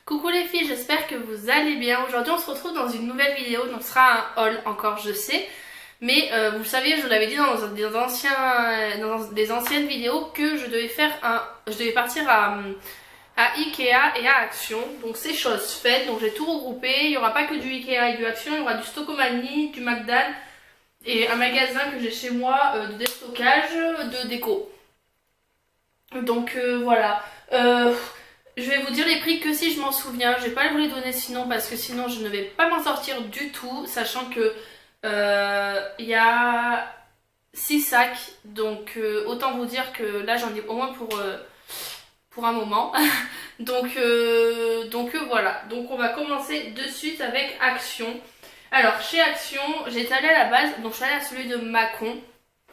Coucou les filles, j'espère que vous allez bien. Aujourd'hui on se retrouve dans une nouvelle vidéo, donc ce sera un haul encore je sais. Mais vous le savez, je vous l'avais dit dans des anciennes vidéos que je devais partir à Ikea et à Action. Donc c'est chose faite, donc j'ai tout regroupé. Il n'y aura pas que du Ikea et du Action, il y aura du Stocomanie, du Magdal et un magasin que j'ai chez moi de déstockage, de déco. Donc voilà. Je vais vous dire les prix que si je m'en souviens. Je vais pas vous les donner sinon parce que sinon je ne vais pas m'en sortir du tout. Sachant que il y a 6 sacs. Donc autant vous dire que là j'en ai au moins pour un moment. donc voilà. Donc on va commencer de suite avec Action. Alors chez Action, j'étais allée à la base. Donc je suis allée à celui de Mâcon.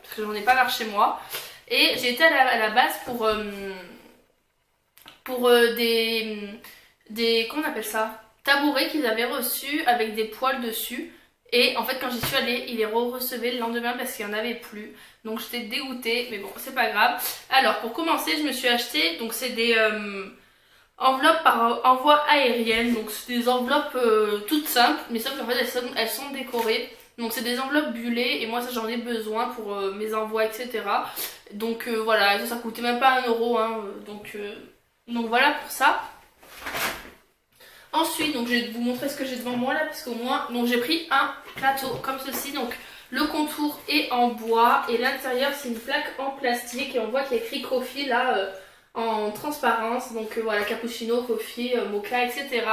Parce que j'en ai pas marre chez moi. Et j'ai été à la base pour comment on appelle ça, tabourets qu'ils avaient reçus avec des poils dessus. Et en fait quand j'y suis allée, ils les recevaient le lendemain parce qu'il n'y en avait plus. Donc j'étais dégoûtée, mais bon c'est pas grave. Alors pour commencer je me suis acheté, donc c'est des enveloppes par envoi aérienne. Donc c'est des enveloppes toutes simples, mais sauf qu'en fait elles sont décorées. Donc c'est des enveloppes bullées et moi ça j'en ai besoin pour mes envois etc. Donc voilà, ça coûtait même pas 1 euro hein, donc voilà pour ça. Ensuite, donc je vais vous montrer ce que j'ai devant moi là, parce qu'au moins, donc j'ai pris un plateau comme ceci. Donc le contour est en bois et l'intérieur c'est une plaque en plastique et on voit qu'il y a écrit coffee là en transparence. Donc voilà, cappuccino, coffee, mocha, etc.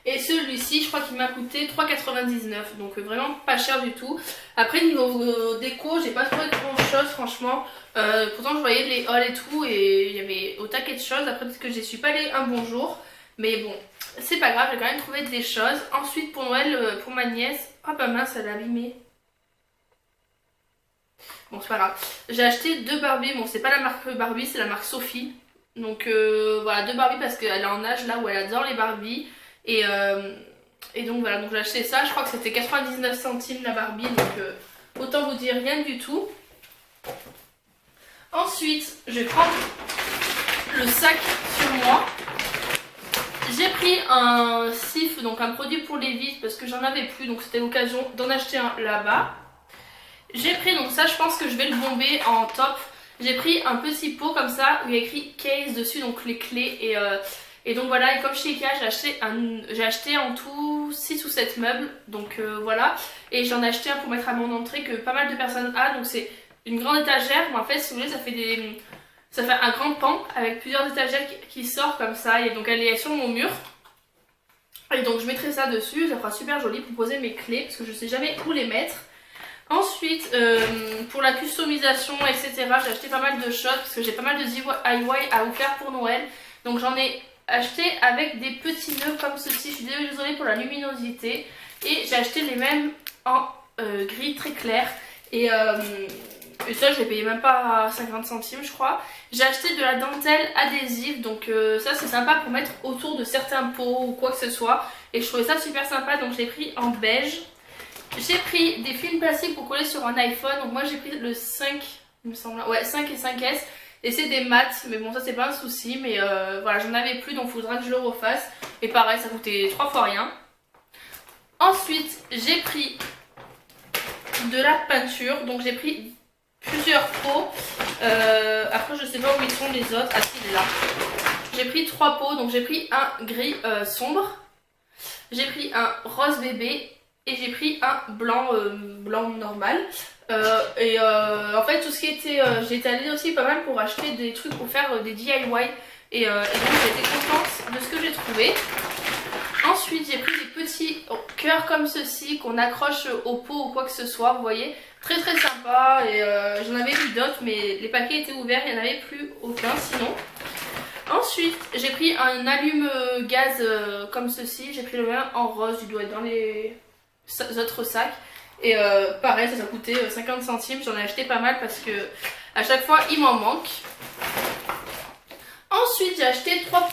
Et celui-ci, je crois qu'il m'a coûté 3,99 €, donc vraiment pas cher du tout. Après niveau déco, j'ai pas trouvé grand chose franchement. Pourtant je voyais les hauls et tout et il y avait au taquet de choses. Après peut-être que j'y suis pas allée un bon jour. Mais bon, c'est pas grave, j'ai quand même trouvé des choses. Ensuite pour Noël, pour ma nièce, oh bah mince, elle a abîmé. Bon c'est pas grave. J'ai acheté 2 Barbie, bon c'est pas la marque Barbie, c'est la marque Sophie. Donc voilà, 2 Barbie parce qu'elle est en âge là où elle adore les Barbie. Et donc voilà, donc j'ai acheté ça, je crois que c'était 99 centimes la Barbie, donc autant vous dire rien du tout. Ensuite, je vais prendre le sac sur moi. J'ai pris un sif, donc un produit pour les vis parce que j'en avais plus, donc c'était l'occasion d'en acheter un là-bas. J'ai pris, donc ça je pense que je vais le bomber en top. J'ai pris un petit pot comme ça où il y a écrit case dessus, donc les clés et donc voilà, et comme chez Ikea, j'ai acheté en tout 6 ou 7 meubles, donc voilà. Et j'en ai acheté un pour mettre à mon entrée que pas mal de personnes ont, donc c'est une grande étagère, mais en fait si vous voulez ça fait un grand pan avec plusieurs étagères qui sortent comme ça, et donc elle est sur mon mur. Et donc je mettrai ça dessus, ça fera super joli pour poser mes clés, parce que je sais jamais où les mettre. Ensuite, pour la customisation, etc., j'ai acheté pas mal de choses, parce que j'ai pas mal de DIY à vous faire pour Noël. Donc j'en ai acheté avec des petits nœuds comme ceci, je suis désolée pour la luminosité. Et j'ai acheté les mêmes en gris très clair. Et ça je l'ai payé même pas à 50 centimes je crois. J'ai acheté de la dentelle adhésive, donc ça c'est sympa pour mettre autour de certains pots ou quoi que ce soit. Et je trouvais ça super sympa, donc je l'ai pris en beige. J'ai pris des films plastiques pour coller sur un iPhone, donc moi j'ai pris le 5, il me semble, ouais 5 et 5S. Et c'est des maths, mais bon ça c'est pas un souci, mais voilà j'en avais plus donc il faudra que je le refasse. Et pareil ça coûtait 3 fois rien. Ensuite j'ai pris de la peinture, donc j'ai pris plusieurs pots. Après je sais pas où ils sont les autres, ah si il est là. J'ai pris 3 pots, donc j'ai pris un gris sombre, j'ai pris un rose bébé et j'ai pris un blanc, blanc normal. En fait tout ce qui était, j'ai été allée aussi pas mal pour acheter des trucs pour faire des DIY. Et donc j'ai été contente de ce que j'ai trouvé. Ensuite j'ai pris des petits cœurs comme ceci qu'on accroche au pot ou quoi que ce soit, vous voyez. Très très sympa, et j'en avais vu d'autres mais les paquets étaient ouverts, il n'y en avait plus aucun sinon. Ensuite j'ai pris un allume-gaz comme ceci, j'ai pris le même en rose, il doit être dans les autres sacs. Et pareil ça coûtait 50 centimes, j'en ai acheté pas mal parce que à chaque fois il m'en manque. Ensuite j'ai acheté 3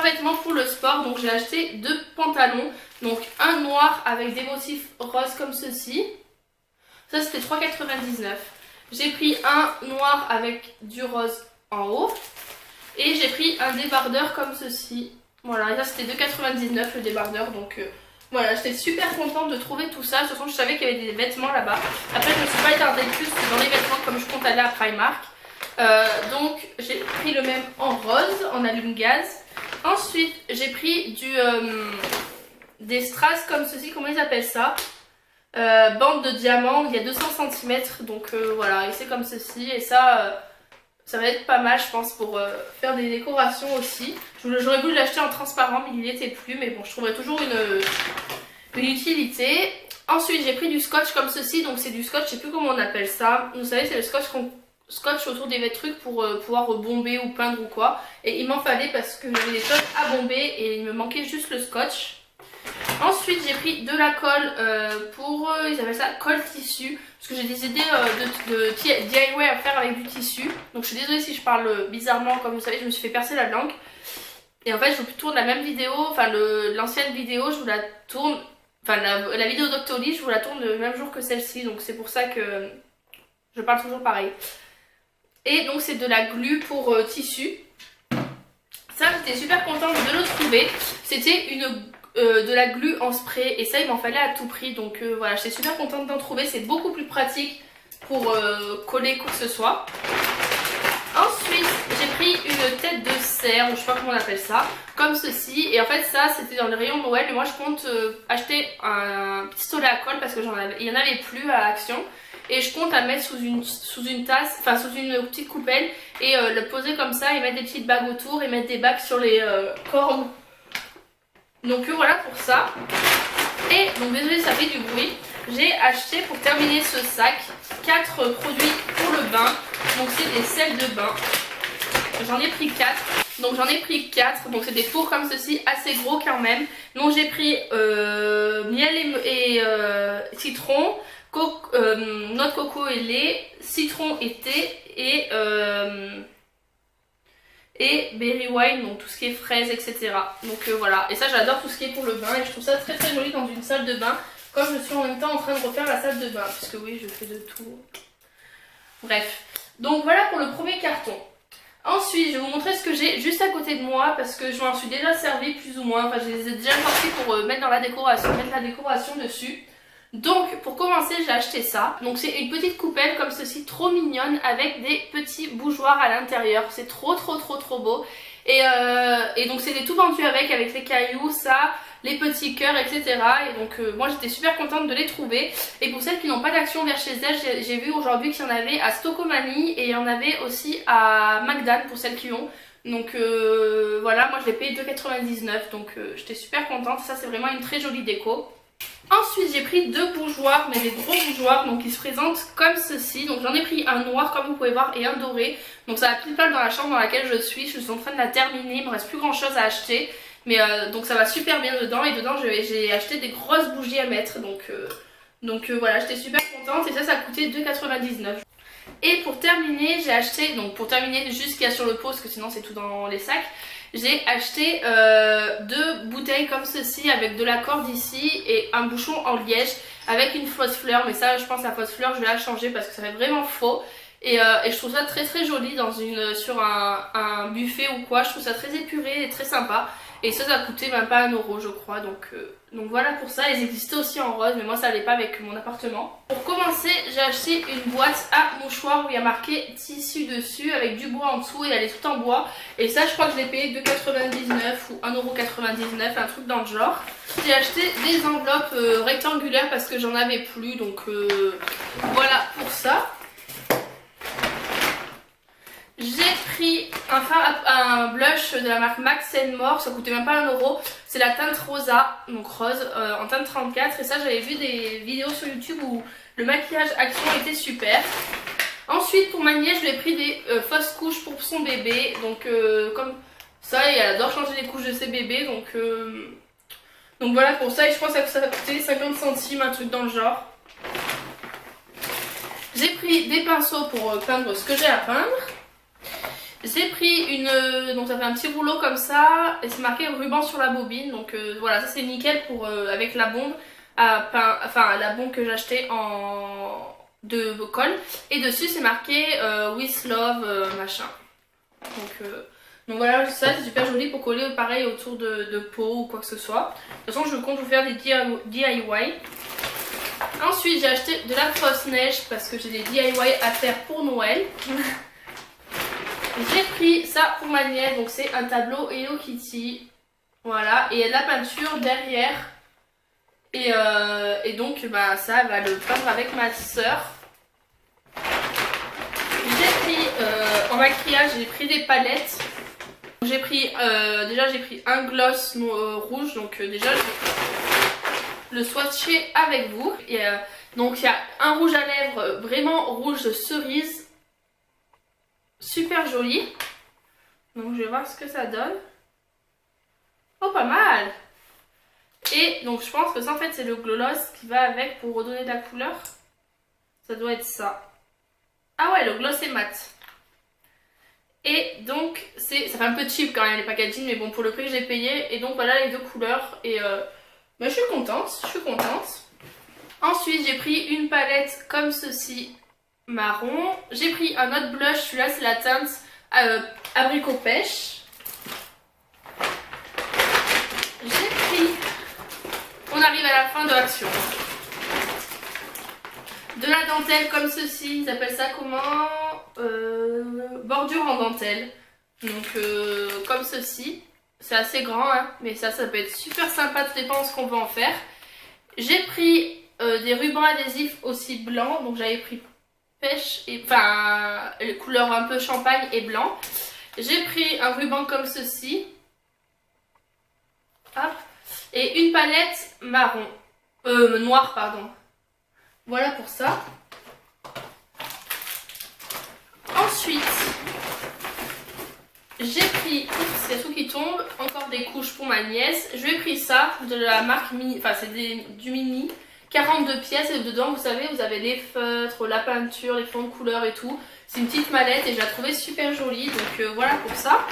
vêtements pour le sport, donc j'ai acheté 2 pantalons, donc un noir avec des motifs roses comme ceci, ça c'était 3,99 €. J'ai pris un noir avec du rose en haut et j'ai pris un débardeur comme ceci, Voilà, et ça c'était 2,99 le débardeur, donc voilà, j'étais super contente de trouver tout ça. De toute façon, je savais qu'il y avait des vêtements là-bas. Après, je me suis pas attardée plus dans les vêtements comme je compte aller à Primark. Donc, j'ai pris le même en rose, en allume-gaz. Ensuite, j'ai pris des strass comme ceci, comment ils appellent ça, bande de diamants, il y a 200 cm. Donc voilà, et c'est comme ceci. Et ça, ça va être pas mal, je pense, pour faire des décorations aussi. J'aurais voulu l'acheter en transparent, mais il n'y était plus. Mais bon, je trouverais toujours une utilité. Ensuite, j'ai pris du scotch comme ceci. Donc, c'est du scotch, je sais plus comment on appelle ça. Vous savez, c'est le scotch qu'on scotch autour des trucs pour pouvoir bomber ou peindre ou quoi. Et il m'en fallait parce que j'avais des choses à bomber et il me manquait juste le scotch. Ensuite, j'ai pris de la colle pour, ils appellent ça colle tissu. Parce que j'ai des idées de DIY à faire avec du tissu. Donc je suis désolée si je parle bizarrement, comme vous savez, je me suis fait percer la langue. Et en fait, je vous tourne la même vidéo, enfin l'ancienne vidéo, je vous la tourne, enfin la vidéo d'Octoly, je vous la tourne le même jour que celle-ci. Donc c'est pour ça que je parle toujours pareil. Et donc c'est de la glu pour tissu. Ça, j'étais super contente de le trouver. C'était de la glu en spray et ça il m'en fallait à tout prix, donc voilà, j'étais super contente d'en trouver. C'est beaucoup plus pratique pour coller quoi que ce soit. Ensuite j'ai pris une tête de cerf, je sais pas comment on appelle ça, comme ceci, et en fait ça c'était dans le rayon Noël. Mais moi je compte acheter un pistolet à colle parce que il y en avait plus à Action. Et je compte la mettre sous une tasse, enfin sous une petite coupelle et le poser comme ça et mettre des petites bagues autour et mettre des bagues sur les cornes. Donc voilà pour ça. Et donc désolé ça fait du bruit. J'ai acheté pour terminer ce sac 4 produits pour le bain. Donc c'est des sels de bain. J'en ai pris 4. Donc j'en ai pris 4. Donc c'est des fours comme ceci, assez gros quand même. Donc j'ai pris miel et citron, noix de coco et lait, citron et thé et berry wine, donc tout ce qui est fraises, etc. Donc voilà, et ça j'adore tout ce qui est pour le bain et je trouve ça très très joli dans une salle de bain, comme je suis en même temps en train de refaire la salle de bain, puisque oui je fais de tout. Bref, donc voilà pour le premier carton. Ensuite je vais vous montrer ce que j'ai juste à côté de moi, parce que je m'en suis déjà servi plus ou moins, enfin je les ai déjà sortis pour mettre dans la décoration, mettre la décoration dessus. Donc pour commencer j'ai acheté ça, donc c'est une petite coupelle comme ceci, trop mignonne, avec des petits bougeoirs à l'intérieur, c'est trop beau. Et donc c'est tout vendu avec les cailloux, ça, les petits cœurs, etc. Et donc moi j'étais super contente de les trouver. Et pour celles qui n'ont pas d'Action vers chez elles, j'ai vu aujourd'hui qu'il y en avait à Stocomanie et il y en avait aussi à Magdan pour celles qui ont. Donc voilà, moi je l'ai payé 2,99 donc j'étais super contente, ça c'est vraiment une très jolie déco. Ensuite j'ai pris 2 bougeoirs, mais des gros bougeoirs, donc ils se présentent comme ceci. Donc j'en ai pris un noir comme vous pouvez voir et un doré. Donc ça va pile poil dans la chambre dans laquelle je suis en train de la terminer, il me reste plus grand chose à acheter. Mais donc ça va super bien dedans, et dedans j'ai acheté des grosses bougies à mettre. Donc voilà, j'étais super contente et ça a coûté 2,99 €. Et pour terminer j'ai acheté, donc pour terminer juste ce qu'il y a sur le pot parce que sinon c'est tout dans les sacs. J'ai acheté 2 bouteilles comme ceci avec de la corde ici et un bouchon en liège avec une fausse fleur. Mais ça je pense la fausse fleur je vais la changer parce que ça fait vraiment faux. Et je trouve ça très joli sur un buffet ou quoi. Je trouve ça très épuré et très sympa. Et ça a coûté même pas 1 € je crois. Donc voilà pour ça. Ils existaient aussi en rose mais moi ça allait pas avec mon appartement. Pour commencer j'ai acheté une boîte à mouchoirs où il y a marqué tissu dessus avec du bois en dessous et elle est toute en bois. Et ça je crois que je l'ai payé 2,99 € ou 1,99 €, un truc dans le genre. J'ai acheté des enveloppes rectangulaires parce que j'en avais plus. Donc voilà pour ça. J'ai pris un blush de la marque Max & More, ça coûtait même pas 1 €. C'est la teinte rosa, donc rose, en teinte 34. Et ça j'avais vu des vidéos sur YouTube où le maquillage Action était super. Ensuite pour ma nièce je lui ai pris des fausses couches pour son bébé. Donc comme ça, et elle adore changer les couches de ses bébés. Donc voilà pour ça, et je pense que ça a coûté 50 centimes, un truc dans le genre. J'ai pris des pinceaux pour peindre ce que j'ai à peindre. J'ai pris donc ça fait un petit rouleau comme ça et c'est marqué ruban sur la bobine. Donc voilà, ça c'est nickel pour avec la bombe la bombe que j'ai acheté de colle. Et dessus c'est marqué with love machin. Donc Donc voilà, ça c'est super joli pour coller pareil autour de peau ou quoi que ce soit. De toute façon je compte vous faire des DIY. Ensuite j'ai acheté de la fausse neige parce que j'ai des DIY à faire pour Noël. J'ai pris ça pour ma nièce, donc c'est un tableau Hello Kitty. Voilà, et il y a de la peinture derrière. Et donc bah, ça elle va le peindre avec ma soeur. J'ai pris en maquillage, j'ai pris des palettes. J'ai pris déjà j'ai pris un gloss rouge, donc déjà je vais le swatcher avec vous. Et, donc il y a un rouge à lèvres vraiment rouge cerise, super joli. Donc je vais voir ce que ça donne. Oh pas mal. Et donc je pense que ça en fait c'est le gloss qui va avec pour redonner de la couleur. Ça doit être ça. Ah ouais, le gloss est mat. Et donc ça fait un peu cheap quand même les packaging, mais bon pour le prix que j'ai payé. Et donc voilà les deux couleurs. Et bah, je suis contente, Ensuite j'ai pris une palette comme ceci, marron. J'ai pris un autre blush, celui-là c'est la teinte abricot pêche. J'ai pris, on arrive à la fin de l'action, de la dentelle comme ceci, ils appellent ça comment, bordure en dentelle. Donc comme ceci, c'est assez grand hein, mais ça peut être super sympa, tout dépend de ce qu'on veut en faire. J'ai pris des rubans adhésifs aussi blancs, donc j'avais pris pêche, et enfin les couleurs un peu champagne et blanc. J'ai pris un ruban comme ceci. Hop. Et une palette marron, noire pardon. Voilà pour ça. Ensuite, j'ai pris, oups, il y a tout qui tombe, encore des couches pour ma nièce. Je lui ai pris ça de la marque Mini, enfin c'est du Mini, 42 pièces et dedans vous savez vous avez les feutres, la peinture, les fonds de couleur et tout. C'est une petite mallette et je la trouvais super jolie, donc voilà pour ça.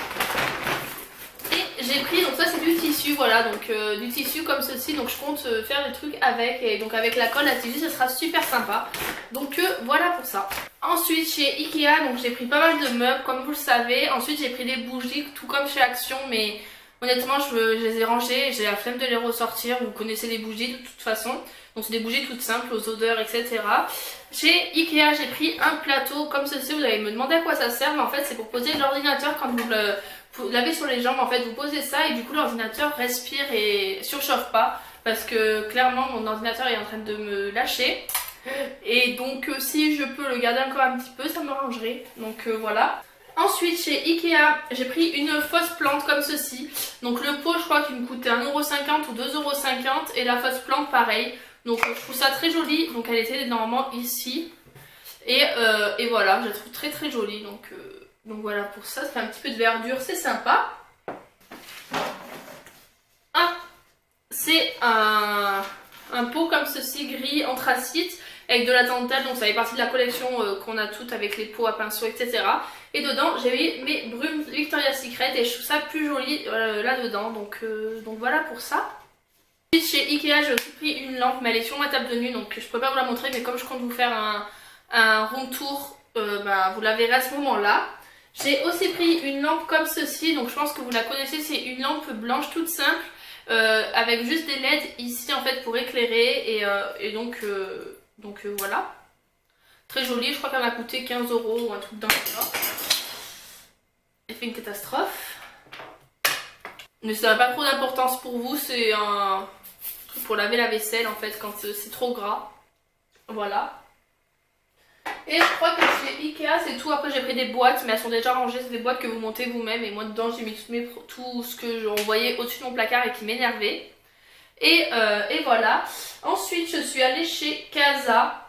Et j'ai pris, donc ça c'est du tissu, voilà, donc du tissu comme ceci, donc je compte faire des trucs avec, et donc avec la colle, la tissu, ça sera super sympa. Donc voilà pour ça. Ensuite chez Ikea, donc j'ai pris pas mal de meubles comme vous le savez. Ensuite j'ai pris des bougies, tout comme chez Action, mais honnêtement je les ai rangées, j'ai la flemme de les ressortir. Vous connaissez les bougies de toute façon. Donc c'est des bougies toutes simples, aux odeurs, etc. Chez Ikea j'ai pris un plateau comme ceci, vous allez me demander à quoi ça sert, mais en fait c'est pour poser l'ordinateur quand vous l'avez sur les jambes. En fait vous posez ça et du coup l'ordinateur respire et surchauffe pas. Parce que clairement mon ordinateur est en train de me lâcher. Et donc si je peux le garder encore un petit peu ça m'arrangerait. Donc voilà. Ensuite chez Ikea j'ai pris une fausse plante comme ceci. Donc le pot je crois qu'il me coûtait 1,50€ ou 2,50€ et la fausse plante pareil. Donc je trouve ça très joli. Donc elle était normalement ici. Et voilà, je la trouve très très jolie. Donc voilà pour ça, ça fait un petit peu de verdure, c'est sympa. C'est un pot comme ceci gris anthracite avec de la dentelle, donc ça fait partie de la collection qu'on a toutes avec les pots à pinceau etc. Et dedans j'ai mis mes brumes Victoria's Secret et je trouve ça plus joli là dedans, donc voilà pour ça. Chez Ikea j'ai aussi pris une lampe, mais elle est sur ma table de nuit donc je peux pas vous la montrer, mais comme je compte vous faire un room tour, bah, vous la verrez à ce moment là. J'ai aussi pris une lampe comme ceci, donc je pense que vous la connaissez, c'est une lampe blanche toute simple. Avec juste des LED ici en fait pour éclairer et donc voilà, très jolie. Je crois qu'elle m'a coûté 15€ ou un truc dans le genre. Elle fait une catastrophe, mais ça n'a pas trop d'importance pour vous, c'est un truc pour laver la vaisselle en fait quand c'est trop gras. Voilà. Et je crois que chez Ikea c'est tout. Après j'ai pris des boîtes, mais elles sont déjà rangées, c'est des boîtes que vous montez vous-même. Et moi dedans j'ai mis tout ce que je voyais au-dessus de mon placard et qui m'énervait. Et voilà. Ensuite je suis allée chez Casa.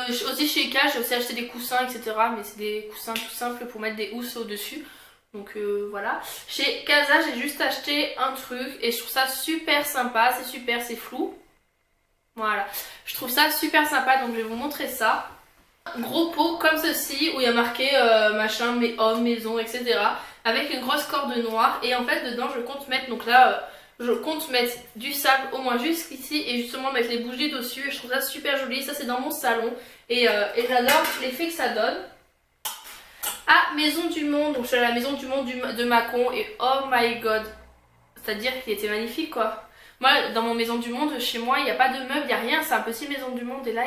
Aussi chez Ikea j'ai aussi acheté des coussins etc. Mais c'est des coussins tout simples pour mettre des housses au-dessus. Donc voilà. Chez Casa j'ai juste acheté un truc et je trouve ça super sympa. C'est super, c'est flou. Voilà. Je trouve ça super sympa, donc je vais vous montrer ça. Gros pot comme ceci où il y a marqué machin, mais homme, maison, etc. Avec une grosse corde noire. Et en fait dedans je compte mettre, donc là je compte mettre du sable au moins jusqu'ici et justement mettre les bougies dessus. Et je trouve ça super joli. Ça c'est dans mon salon et j'adore l'effet que ça donne. à Maison du Monde. Donc je suis à la Maison du Monde de Mâcon et oh my god, c'est-à-dire qu'il était magnifique quoi. Moi dans mon Maison du Monde, chez moi il n'y a pas de meubles, il n'y a rien, c'est un petit Maison du Monde et là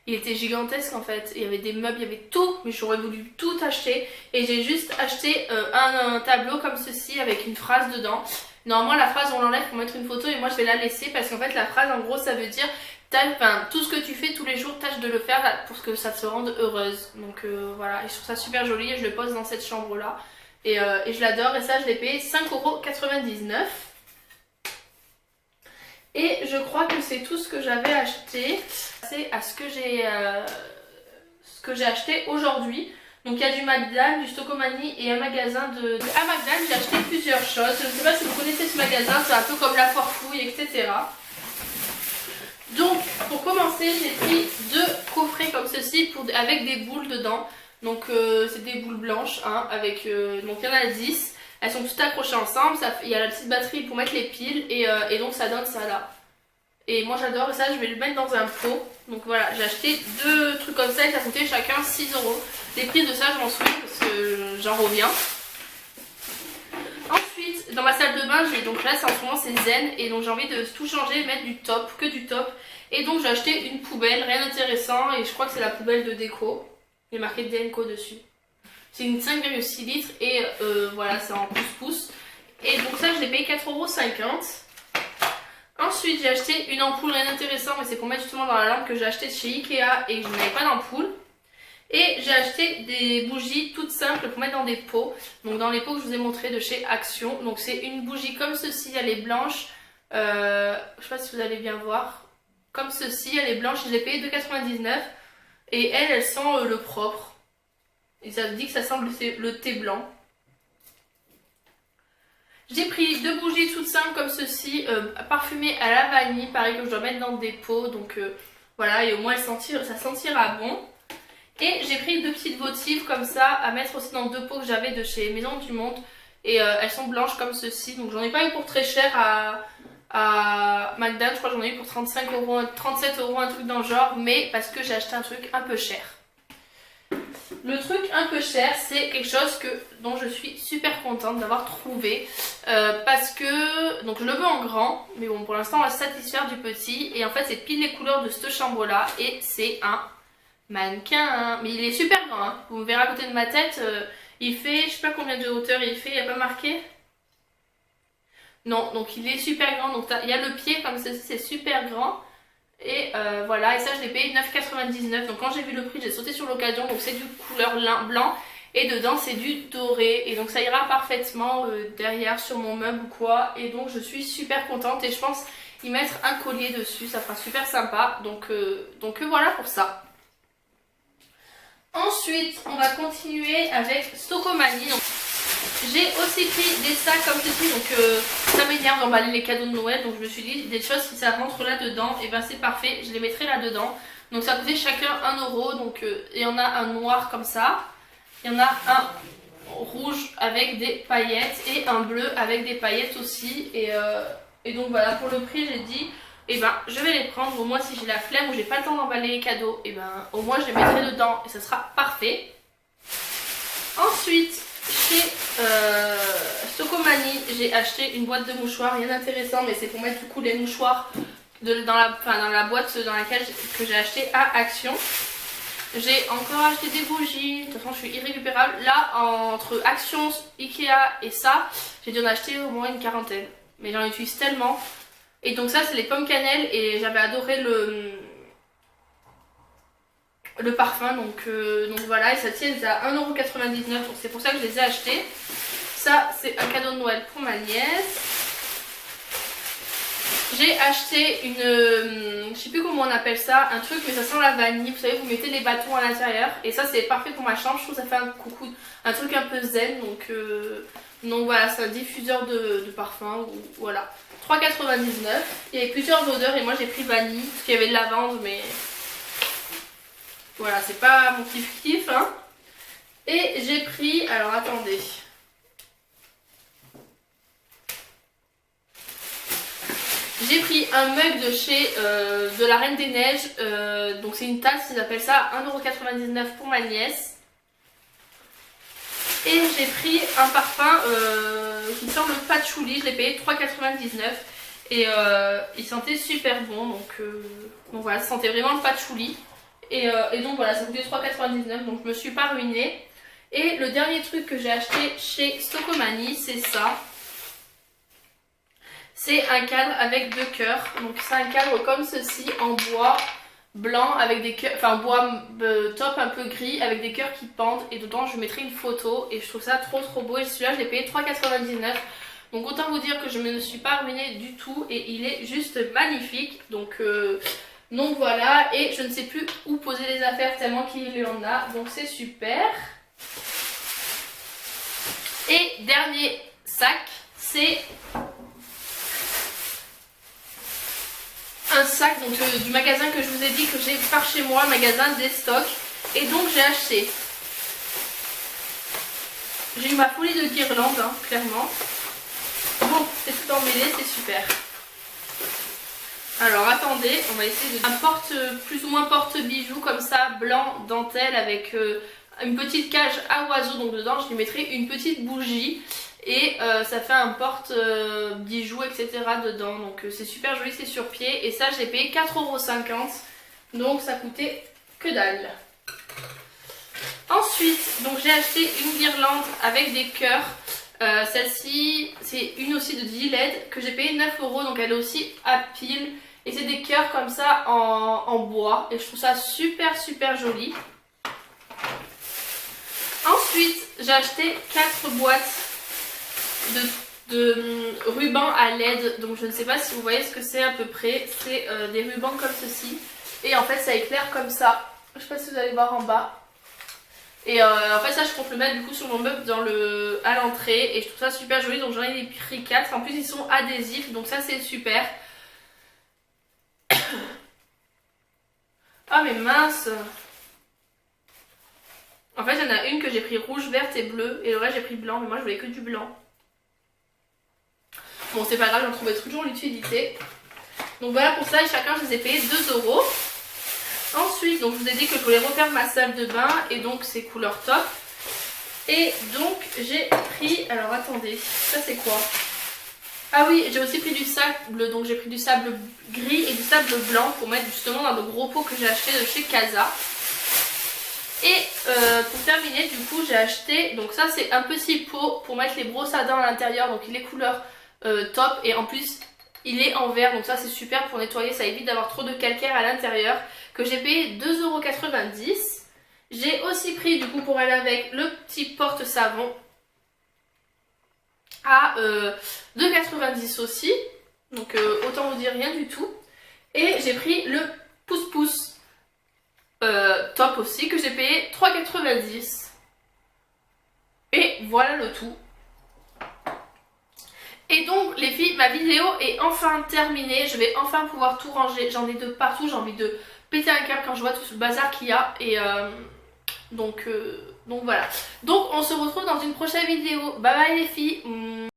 il était gigantesque en fait. Il y avait des meubles, il y avait tout, mais j'aurais voulu tout acheter et j'ai juste acheté un tableau comme ceci avec une phrase dedans. Normalement la phrase on l'enlève pour mettre une photo et moi je vais la laisser parce qu'en fait la phrase en gros ça veut dire enfin, tout ce que tu fais tous les jours, tâche de le faire pour que ça te rende heureuse. Donc voilà, et je trouve ça super joli et je le pose dans cette chambre là. Et je l'adore et ça je l'ai payé 5,99 €. Et je crois que c'est tout ce que j'avais acheté. C'est à ce que j'ai acheté aujourd'hui. Donc il y a du McDan, du Stocomanie et un magasin de... À McDan j'ai acheté plusieurs choses. Je ne sais pas si vous connaissez ce magasin, c'est un peu comme la foire fouille, etc. Donc pour commencer j'ai pris 2 coffrets comme ceci avec des boules dedans. Donc c'est des boules blanches hein, avec donc il y en a 10. Elles sont toutes accrochées ensemble, il y a la petite batterie pour mettre les piles et donc ça donne ça là. Et moi j'adore ça, je vais le mettre dans un pot. Donc voilà, j'ai acheté 2 trucs comme ça et ça coûtait chacun 6 €. Les prix de ça je m'en souviens parce que j'en reviens. Ensuite, dans ma salle de bain, donc là en ce moment c'est zen et donc j'ai envie de tout changer, mettre du top, que du top. Et donc j'ai acheté une poubelle, rien d'intéressant et je crois que c'est la poubelle de déco. Il est marqué Denko dessus. C'est une 5,6 litres et voilà, c'est en pouce-pouce. Et donc ça je l'ai payé 4,50 €. Ensuite j'ai acheté une ampoule, rien d'intéressant mais c'est pour mettre justement dans la lampe que j'ai acheté chez Ikea et je n'avais pas d'ampoule. Et j'ai acheté des bougies toutes simples pour mettre dans des pots. Donc dans les pots que je vous ai montré de chez Action. Donc c'est une bougie comme ceci, elle est blanche. Je sais pas si vous allez bien voir. Comme ceci, elle est blanche, je l'ai payée 2,99 €. Et elle sent le propre. Et ça dit que ça sent le thé blanc. J'ai pris 2 bougies toutes simples comme ceci, parfumées à la vanille, pareil que je dois mettre dans des pots. Donc voilà, et au moins ça sentira bon. Et j'ai pris 2 petites votives comme ça à mettre aussi dans 2 pots que j'avais de chez Maison du Monde. Et elles sont blanches comme ceci. Donc j'en ai pas eu pour très cher à McDan. Je crois que j'en ai eu pour 35 €, 37 €, un truc dans le genre. Mais parce que j'ai acheté un truc un peu cher. Le truc un peu cher, c'est quelque chose dont je suis super contente d'avoir trouvé. Parce que, donc je le veux en grand. Mais bon, pour l'instant on va se satisfaire du petit. Et en fait c'est pile les couleurs de cette chambre là. Et c'est un mannequin, hein. Mais il est super grand, hein. Vous me verrez à côté de ma tête, il fait, je sais pas combien de hauteur il fait, il n'y a pas marqué. Non, donc il est super grand, donc il y a le pied comme ceci, c'est super grand. Et voilà, et ça je l'ai payé 9,99 €. Donc quand j'ai vu le prix, j'ai sauté sur l'occasion, donc c'est du couleur blanc. Et dedans c'est du doré, et donc ça ira parfaitement derrière sur mon meuble ou quoi. Et donc je suis super contente et je pense y mettre un collier dessus, ça fera super sympa. Donc voilà pour ça. Ensuite, on va continuer avec Stocomanie. J'ai aussi pris des sacs comme ceci, donc ça m'énerve d'emballer les cadeaux de Noël. Donc je me suis dit, des choses si ça rentre là-dedans, et ben c'est parfait, je les mettrai là-dedans. Donc ça coûtait chacun 1 €, donc il y en a un noir comme ça. Il y en a un rouge avec des paillettes et un bleu avec des paillettes aussi. Et donc voilà, pour le prix j'ai dit... Et ben je vais les prendre, au moins si j'ai la flemme ou j'ai pas le temps d'emballer les cadeaux, et ben au moins je les mettrai dedans et ça sera parfait. Ensuite chez Stocomanie j'ai acheté une boîte de mouchoirs, rien d'intéressant mais c'est pour mettre du coup les mouchoirs dans la boîte dans laquelle que j'ai acheté à Action. J'ai encore acheté des bougies, de toute façon je suis irrécupérable. Là entre Action, Ikea et ça, j'ai dû en acheter au moins une quarantaine. Mais j'en utilise tellement. Et donc ça c'est les pommes cannelle et j'avais adoré le parfum. Donc voilà, et ça tient à 1,99 €, donc c'est pour ça que je les ai achetés. Ça c'est un cadeau de Noël pour ma nièce. J'ai acheté je sais plus comment on appelle ça, un truc mais ça sent la vanille. Vous savez, vous mettez les bâtons à l'intérieur et ça c'est parfait pour ma chambre. Je trouve que ça fait un truc un peu zen. Donc voilà, c'est un diffuseur de parfum. Voilà, 3,99 €. Il y avait plusieurs odeurs et moi j'ai pris vanille parce qu'il y avait de lavande, mais voilà, c'est pas mon kiff hein. Et j'ai pris, alors attendez, j'ai pris un mug de chez de la Reine des Neiges. Donc c'est une tasse, ils appellent ça 1,99 € pour ma nièce. Et j'ai pris un parfum qui semble patchouli, je l'ai payé 3,99 € et il sentait super bon, donc voilà, ça sentait vraiment le patchouli. Et donc voilà, ça coûtait 3,99 € donc je me suis pas ruinée. Et le dernier truc que j'ai acheté chez Stocomanie, c'est ça. C'est un cadre avec 2 cœurs. Donc c'est un cadre comme ceci en bois blanc avec des cœurs, enfin bois top un peu gris avec des cœurs qui pendent. Et dedans je mettrai une photo et je trouve ça trop beau. Et celui-là je l'ai payé 3,99 €. Donc autant vous dire que je ne me suis pas ruinée du tout et il est juste magnifique. Donc voilà, et je ne sais plus où poser les affaires tellement qu'il y en a. Donc c'est super. Et dernier sac, c'est un sac donc, du magasin que je vous ai dit que j'ai par chez moi, magasin des stocks. Et donc j'ai acheté. J'ai eu ma folie de guirlandes, hein, clairement. Bon, c'est tout emmêlé, c'est super. Alors attendez, on va essayer de... Un porte, plus ou moins porte-bijoux comme ça, blanc, dentelle avec une petite cage à oiseaux. Donc dedans je lui mettrai une petite bougie. Et ça fait un porte-bijoux etc. dedans. Donc c'est super joli, c'est sur pied. Et ça je l'ai payé 4,50 €. Donc ça coûtait que dalle. Ensuite, donc j'ai acheté une guirlande avec des cœurs. Celle-ci, c'est une aussi de Gillette que j'ai payé 9 €. Donc elle est aussi à pile. Et c'est des cœurs comme ça en bois. Et je trouve ça super joli. Ensuite, j'ai acheté 4 boîtes de rubans à LED. Donc je ne sais pas si vous voyez ce que c'est à peu près. C'est des rubans comme ceci. Et en fait ça éclaire comme ça. Je ne sais pas si vous allez voir en bas. Et en fait ça je compte le mettre du coup sur mon meuble à l'entrée. Et je trouve ça super joli. Donc j'en ai pris 4. En plus ils sont adhésifs. Donc ça c'est super. Ah mais mince. En fait il y en a une que j'ai pris rouge, verte et bleue. Et le reste j'ai pris blanc. Mais moi je voulais que du blanc. Bon c'est pas grave, j'en trouvais toujours l'utilité. Donc voilà pour ça, et chacun je les ai payés 2 €. Ensuite donc je vous ai dit que je voulais refaire ma salle de bain. Et donc c'est couleur top. Et donc j'ai pris, alors attendez, ça c'est quoi? Ah oui, j'ai aussi pris du sable, donc j'ai pris du sable gris et du sable blanc pour mettre justement dans le gros pot que j'ai acheté de chez Casa. Et pour terminer du coup j'ai acheté, donc ça c'est un petit pot pour mettre les brosses à dents à l'intérieur. Donc il est couleur top et en plus il est en verre, donc ça c'est super pour nettoyer, ça évite d'avoir trop de calcaire à l'intérieur. Que j'ai payé 2,90 €. J'ai aussi pris du coup pour aller avec le petit porte-savon à 2,90 € aussi. Donc autant vous dire rien du tout. Et j'ai pris le pouce-pouce top aussi que j'ai payé 3,90 €. Et voilà le tout. Et donc les filles, ma vidéo est enfin terminée. Je vais enfin pouvoir tout ranger. J'en ai de partout, j'ai envie de péter un câble quand je vois tout ce bazar qu'il y a. Et donc voilà. Donc on se retrouve dans une prochaine vidéo. Bye bye les filles.